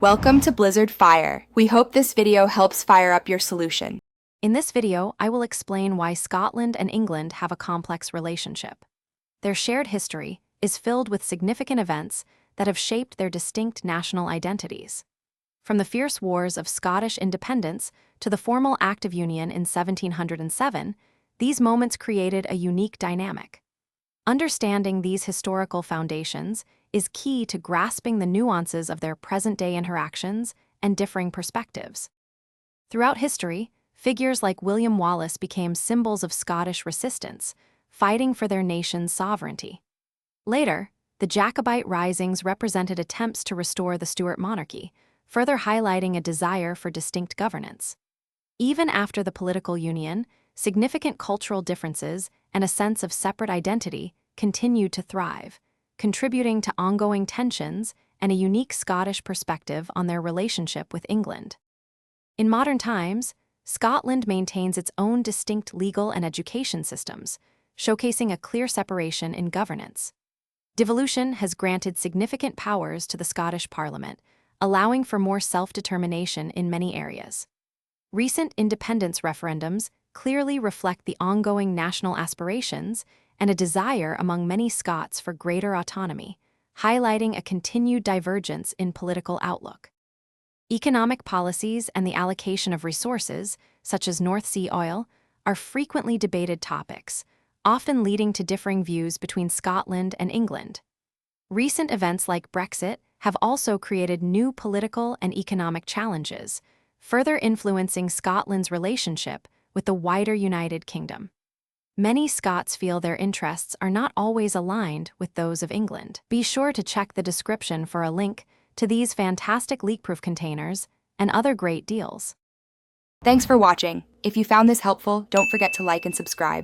Welcome to Blizzard Fire. We hope this video helps fire up your solution. In this video, I will explain why Scotland and England have a complex relationship. Their shared history is filled with significant events that have shaped their distinct national identities. From the fierce wars of Scottish independence to the formal Act of Union in 1707, these moments created a unique dynamic. Understanding these historical foundations is key to grasping the nuances of their present-day interactions and differing perspectives. Throughout history, figures like William Wallace became symbols of Scottish resistance, fighting for their nation's sovereignty. Later, the Jacobite risings represented attempts to restore the Stuart monarchy, further highlighting a desire for distinct governance. Even after the political union, significant cultural differences and a sense of separate identity continued to thrive, contributing to ongoing tensions and a unique Scottish perspective on their relationship with England. In modern times, Scotland maintains its own distinct legal and education systems, showcasing a clear separation in governance. Devolution has granted significant powers to the Scottish Parliament, allowing for more self-determination in many areas. Recent independence referendums clearly reflect the ongoing national aspirations and a desire among many Scots for greater autonomy, highlighting a continued divergence in political outlook. Economic policies and the allocation of resources, such as North Sea oil, are frequently debated topics, often leading to differing views between Scotland and England. Recent events like Brexit have also created new political and economic challenges, further influencing Scotland's relationship with the wider United Kingdom. Many Scots feel their interests are not always aligned with those of England. Be sure to check the description for a link to these fantastic leak-proof containers and other great deals. Thanks for watching. If you found this helpful, don't forget to like and subscribe.